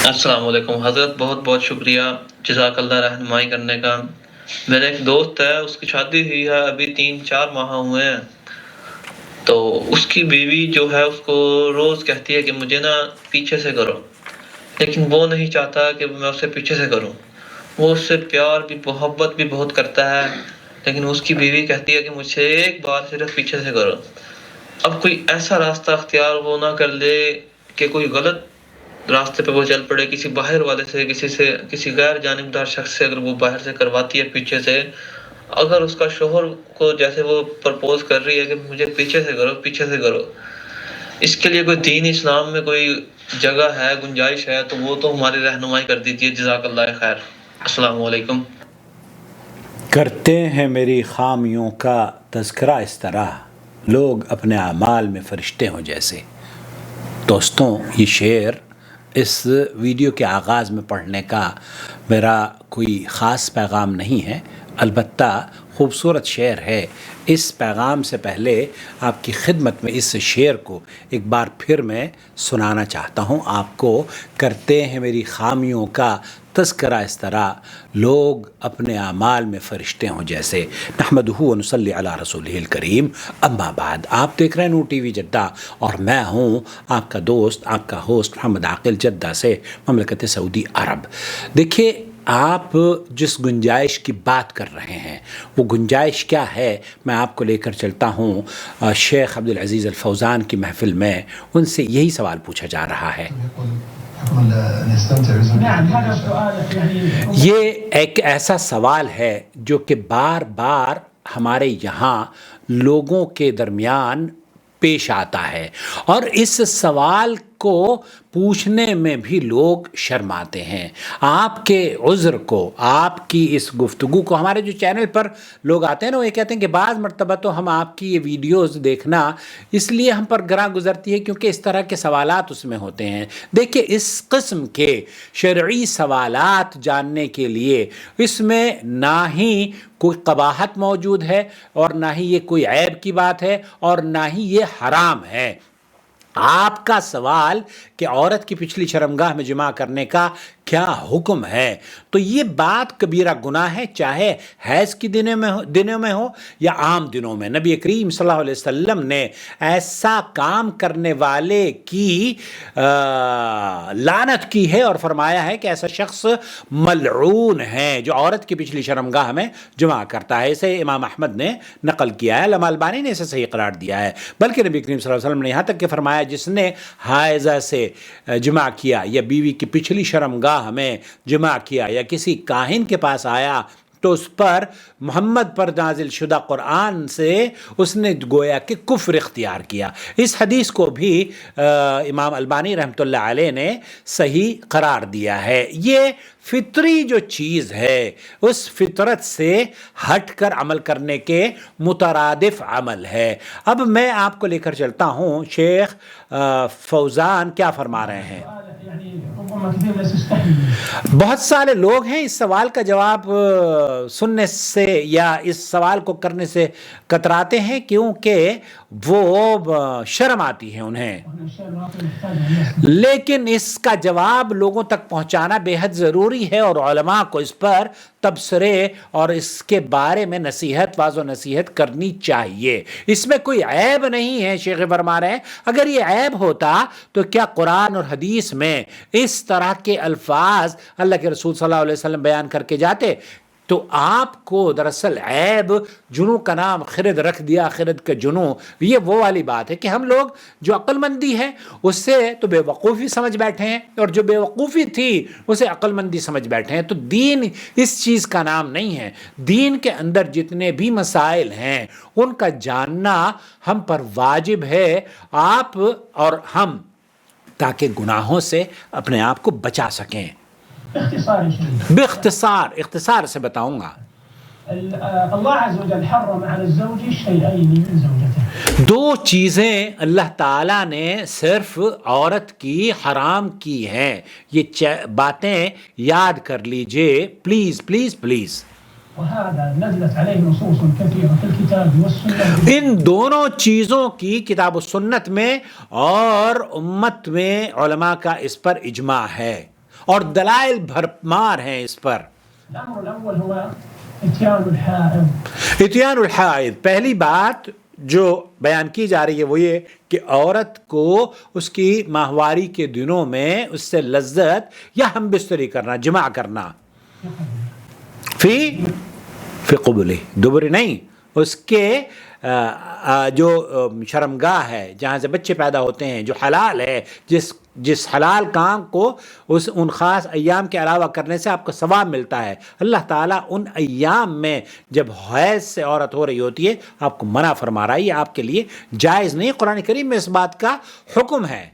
السلام علیکم حضرت، بہت بہت شکریہ جزاک اللہ رہنمائی کرنے کا۔ میرا ایک دوست ہے، اس کی شادی ہوئی ہے، ابھی 3-4 ماہ ہوئے ہیں۔ تو اس کی بیوی جو ہے اس کو روز کہتی ہے کہ مجھے نا پیچھے سے کرو، لیکن وہ نہیں چاہتا کہ میں اسے پیچھے سے کروں۔ وہ اس سے پیار بھی محبت بھی بہت کرتا ہے، لیکن اس کی بیوی کہتی ہے کہ مجھے ایک بار صرف پیچھے سے کرو۔ اب کوئی ایسا راستہ اختیار وہ نہ کر لے کہ کوئی غلط راستے پہ وہ چل پڑے، کسی باہر والے سے، کسی غیر جانبدار شخص سے اگر وہ باہر سے کرواتی ہے پیچھے سے، اگر اس کا شوہر کو جیسے وہ پرپوز کر رہی ہے کہ مجھے پیچھے سے کرو پیچھے سے کرو، اس کے لیے کوئی دین اسلام میں کوئی جگہ ہے، گنجائش ہے، تو وہ تو ہماری رہنمائی کر دیجیے، جزاک اللہ خیر۔ السلام علیکم۔ کرتے ہیں میری خامیوں کا تذکرہ اس طرح، لوگ اپنے اعمال میں فرشتے ہوں جیسے۔ دوستوں، یہ شعر اس ویڈیو کے آغاز میں پڑھنے کا میرا کوئی خاص پیغام نہیں ہے، البتہ خوبصورت شعر ہے۔ اس پیغام سے پہلے آپ کی خدمت میں اس شعر کو ایک بار پھر میں سنانا چاہتا ہوں آپ کو۔ کرتے ہیں میری خامیوں کا تذکرہ اس طرح، لوگ اپنے اعمال میں فرشتے ہوں جیسے۔ نحمدہ و نصلی علی رسولہ الکریم، اما بعد۔ آپ دیکھ رہے ہیں نور ٹی وی جدہ، اور میں ہوں آپ کا دوست، آپ کا ہوسٹ محمد عاقل، جدہ سے، مملکت سعودی عرب۔ دیکھیے، آپ جس گنجائش کی بات کر رہے ہیں وہ گنجائش کیا ہے، میں آپ کو لے کر چلتا ہوں شیخ عبدالعزیز الفوزان کی محفل میں۔ ان سے یہی سوال پوچھا جا رہا ہے۔ یہ ایک ایسا سوال ہے جو کہ بار بار ہمارے یہاں لوگوں کے درمیان پیش آتا ہے، اور اس سوال کو پوچھنے میں بھی لوگ شرماتے ہیں۔ آپ کے عذر کو، آپ کی اس گفتگو کو، ہمارے جو چینل پر لوگ آتے ہیں نا، وہ یہ کہتے ہیں کہ بعض مرتبہ تو ہم آپ کی یہ ویڈیوز دیکھنا اس لیے ہم پر گراں گزرتی ہے کیونکہ اس طرح کے سوالات اس میں ہوتے ہیں۔ دیکھیں، اس قسم کے شرعی سوالات جاننے کے لیے اس میں نہ ہی کوئی قباحت موجود ہے، اور نہ ہی یہ کوئی عیب کی بات ہے، اور نہ ہی یہ حرام ہے۔ آپ کا سوال کہ عورت کی پچھلی شرمگاہ میں جماع کرنے کا کیا حکم ہے، تو یہ بات کبیرہ گناہ ہے، چاہے حیض کی دنوں میں ہو یا عام دنوں میں۔ نبی کریم صلی اللہ علیہ وسلم نے ایسا کام کرنے والے کی لعنت کی ہے، اور فرمایا ہے کہ ایسا شخص ملعون ہے جو عورت کی پچھلی شرمگاہ میں جماع کرتا ہے۔ اسے امام احمد نے نقل کیا ہے، علامہ البانی نے اسے صحیح قرار دیا ہے۔ بلکہ نبی کریم صلی اللہ علیہ وسلم نے یہاں تک کہ فرمایا، جس نے حائضہ سے جماع کیا یا بیوی کی پچھلی شرمگاہ میں جماع کیا یا کسی کاہن کے پاس آیا، تو اس پر محمد پر نازل شدہ قرآن سے اس نے گویا کہ کفر اختیار کیا۔ اس حدیث کو بھی امام البانی رحمۃ اللہ علیہ نے صحیح قرار دیا ہے۔ یہ فطری جو چیز ہے، اس فطرت سے ہٹ کر عمل کرنے کے مترادف عمل ہے۔ اب میں آپ کو لے کر چلتا ہوں، شیخ فوزان کیا فرما رہے ہیں۔ بہت سارے لوگ ہیں اس سوال کا جواب سننے سے یا اس سوال کو کرنے سے کتراتے ہیں، کیونکہ وہ شرم آتی ہے انہیں، لیکن اس کا جواب لوگوں تک پہنچانا بے حد ضروری ہے، اور علماء کو اس پر تبصرے اور اس کے بارے میں نصیحت، واضح نصیحت کرنی چاہیے۔ اس میں کوئی عیب نہیں ہے، شیخ فرما رہے ہیں۔ اگر یہ عیب ہوتا تو کیا قرآن اور حدیث میں اس طرح کے الفاظ اللہ کے رسول صلی اللہ علیہ وسلم بیان کر کے جاتے؟ تو آپ کو دراصل عیب جنوں کا نام خرد رکھ دیا، خرد کا جنوں۔ یہ وہ والی بات ہے کہ ہم لوگ جو عقل مندی ہے اس سے تو بے وقوفی سمجھ بیٹھے ہیں، اور جو بے وقوفی تھی اسے عقل مندی سمجھ بیٹھے ہیں۔ تو دین اس چیز کا نام نہیں ہے۔ دین کے اندر جتنے بھی مسائل ہیں ان کا جاننا ہم پر واجب ہے، آپ اور ہم، تاکہ گناہوں سے اپنے آپ کو بچا سکیں۔ اختصار سے بتاؤں گا۔ اللہ عز وجل حرم علی الزوج شیئین من زوجته، دو چیزیں اللہ تعالیٰ نے صرف عورت کی حرام کی ہیں۔ یہ باتیں یاد کر لیجئے، پلیز پلیز پلیز۔ وهذا نزلت عليه نصوص كثيرة في الكتاب والسنة، ان دونوں چیزوں کی کتاب و سنت میں اور امت میں علماء کا اس پر اجماع ہے۔ اور دلائل بھرمار ہیں اس پر. الأمر الأول هو إتيان الحائض. اتیان الحائض، پہلی بات جو بیان کی جا رہی ہے وہ یہ کہ عورت کو اس کی ماہواری کے دنوں میں اس سے لذت یا ہم بستری کرنا، جماع کرنا، فی قبلہ، دبر نہیں، اس کے جو شرمگاہ ہے جہاں سے بچے پیدا ہوتے ہیں، جو حلال ہے، جس حلال کام کو ان خاص ایام کے علاوہ کرنے سے آپ کو ثواب ملتا ہے، اللہ تعالیٰ ان ایام میں جب حیض سے عورت ہو رہی ہوتی ہے آپ کو منع فرما رہا ہے، یہ آپ کے لیے جائز نہیں. قرآن کریم میں اس بات کا حکم ہے.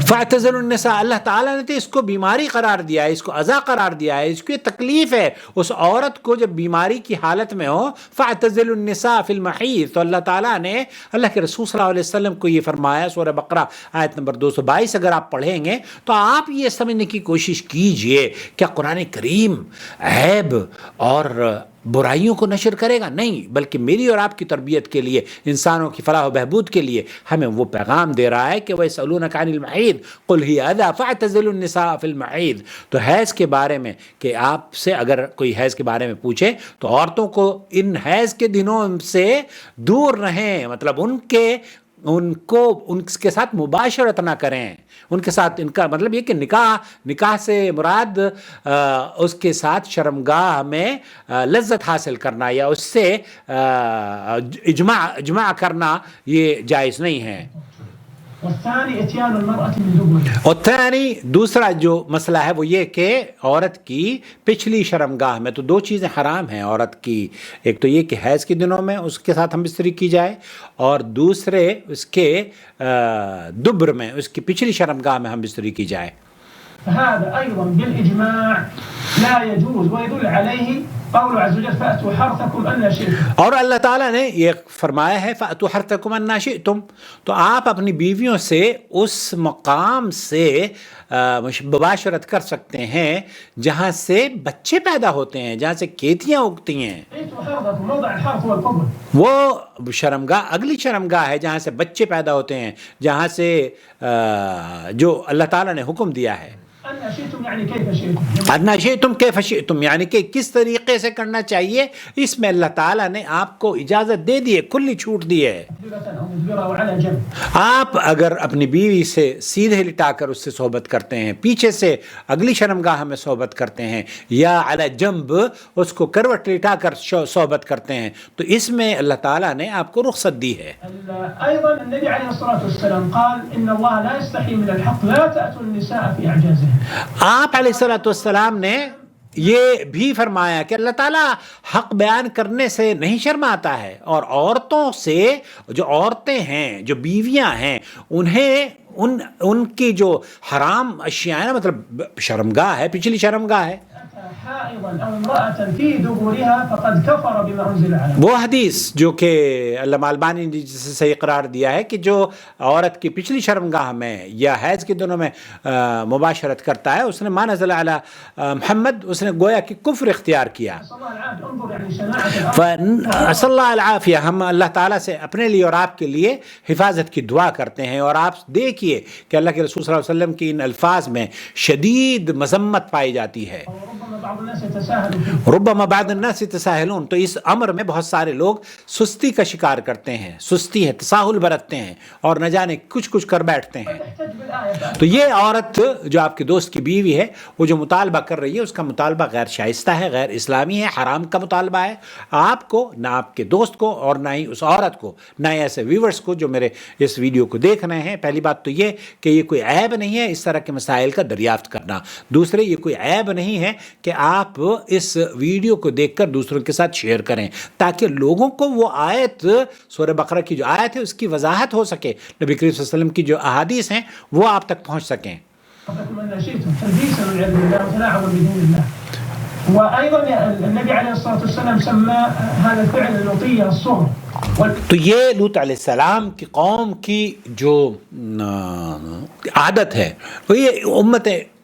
فاعتزل النساء، اللہ تعالیٰ نے تو اس کو بیماری قرار دیا ہے، اس کو اذى قرار دیا ہے، اس کو تکلیف ہے. اس عورت کو جب بیماری کی حالت میں ہو، فاعتزل النساء فی المحیض، تو اللہ تعالیٰ نے اللہ کے رسول صلی اللہ علیہ وسلم کو یہ فرمایا. سورہ بقرہ آیت نمبر 222 اگر آپ پڑھیں گے تو آپ یہ سمجھنے کی کوشش کیجئے کیا قرآن کریم عیب اور برائیوں کو نشر کرے گا؟ نہیں، بلکہ میری اور آپ کی تربیت کے لیے، انسانوں کی فلاح و بہبود کے لیے ہمیں وہ پیغام دے رہا ہے کہ وَيَسْأَلُونَكَ عَنِ الْمَحِيضِ قُلْ هِيَ أَذًى فَاعْتَزِلُوا النِّسَاءَ فِي الْمَحِيضِ. تو حیض کے بارے میں کہ آپ سے اگر کوئی حیض کے بارے میں پوچھے تو عورتوں کو ان حیض کے دنوں سے دور رہیں، مطلب ان کے ساتھ مباشرت نہ کریں. ان کے ساتھ، ان کا مطلب یہ کہ نکاح سے مراد اس کے ساتھ شرمگاہ میں لذت حاصل کرنا یا اس سے اجماع کرنا یہ جائز نہیں ہے. اور ثانی، دوسرا جو مسئلہ ہے وہ یہ کہ عورت کی پچھلی شرمگاہ میں تو دو چیزیں حرام ہیں عورت کی. ایک تو یہ کہ حیض کے دنوں میں اس کے ساتھ ہم بستری کی جائے، اور دوسرے اس کے دبر میں، اس کی پچھلی شرمگاہ میں ہم بستری کی جائے. هذا أيضا بالإجماع لا يجوز، ويدل عليه قول عز وجل فأتوا حرثكم أن شئتم. اور اللہ تعالیٰ نے یہ فرمایا ہے فأتوا حرثكم أن شئتم، تو آپ اپنی بیویوں سے اس مقام سے مباشرت کر سکتے ہیں جہاں سے بچے پیدا ہوتے ہیں، جہاں سے کھیتیاں اگتی ہیں. وہ شرمگاہ اگلی شرمگاہ ہے جہاں سے بچے پیدا ہوتے ہیں، جہاں سے جو اللہ تعالیٰ نے حکم دیا ہے. اَنَّ شِئْتُمْ كَيْفَ شِئْتُمْ، یعنی کہ کس طریقے سے کرنا چاہیے، اس میں اللہ تعالیٰ نے آپ کو اجازت دے دی ہے، کھلی چھوٹ دی ہے. آپ اگر اپنی بیوی سے سیدھے لٹا کر اس سے صحبت کرتے ہیں، پیچھے سے اگلی شرمگاہ میں صحبت کرتے ہیں، یا علی جنب اس کو کروٹ لٹا کر صحبت کرتے ہیں، تو اس میں اللہ تعالیٰ نے آپ کو رخصت دی ہے. أيضا النبي عليه الصلاة والسلام قال إن الله لا يستحي من الحق لا تأتوا النساء في أعجازهن. آپ علیہ الصلوۃ والسلام نے یہ بھی فرمایا کہ اللہ تعالیٰ حق بیان کرنے سے نہیں شرماتا ہے، اور عورتوں سے، جو عورتیں ہیں، جو بیویاں ہیں، انہیں ان کی جو حرام اشیاء ہیں، مطلب شرمگاہ ہے، پچھلی شرمگاہ ہے، وہ حدیث جو کہ علامہ البانی نے جسے صحیح قرار دیا ہے کہ جو عورت کی پچھلی شرمگاہ میں یا حیض کے دنوں میں مباشرت کرتا ہے، اس نے ما نزل علی محمد، اس نے گویا کہ کفر اختیار کیا. صلی اللہ العافیہ. ہم اللہ تعالیٰ سے اپنے لیے اور آپ کے لیے حفاظت کی دعا کرتے ہیں، اور آپ دیکھیے کہ اللہ کے رسول صلی اللہ علیہ وسلم کی ان الفاظ میں شدید مذمت پائی جاتی ہے. ربما بعض الناس يتساهلون، تو اس امر میں بہت سارے لوگ سستی کا شکار کرتے ہیں، سستی ہے، تساہل برتتے ہیں، اور نہ جانے کچھ کر بیٹھتے ہیں. تو یہ عورت جو آپ کے دوست کی بیوی ہے، وہ جو مطالبہ کر رہی ہے، اس کا مطالبہ غیر شائستہ ہے، غیر اسلامی ہے، حرام کا مطالبہ ہے. آپ کو، نہ آپ کے دوست کو، اور نہ ہی اس عورت کو، نہ ہی ایسے ویورز کو جو میرے اس ویڈیو کو دیکھ رہے ہیں. پہلی بات تو یہ کہ یہ کوئی عیب نہیں ہے اس طرح کے مسائل کا دریافت کرنا. دوسرے، یہ کوئی عیب نہیں ہے کہ آپ اس ویڈیو کو دیکھ کر دوسروں کے ساتھ شیئر کریں، تاکہ لوگوں کو وہ آیت، سورہ بقرہ کی جو آیت ہے، اس کی وضاحت ہو سکے، نبی کریم صلی اللہ علیہ وسلم کی جو احادیث ہیں وہ آپ تک پہنچ سکیں. وأيضا النبي عليه الصلاة والسلام سمى هذا الفعل اللوطية الصغرى. تو یہ لوط علیہ السلام کی قوم کی جو عادت ہے، وہ یہ امت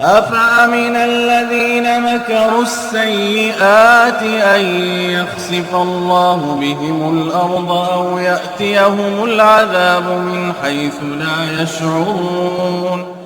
أفأمن الذين مكروا السيئات أن يخسف الله بهم الأرض أو يأتيهم العذاب من حيث لا يشعرون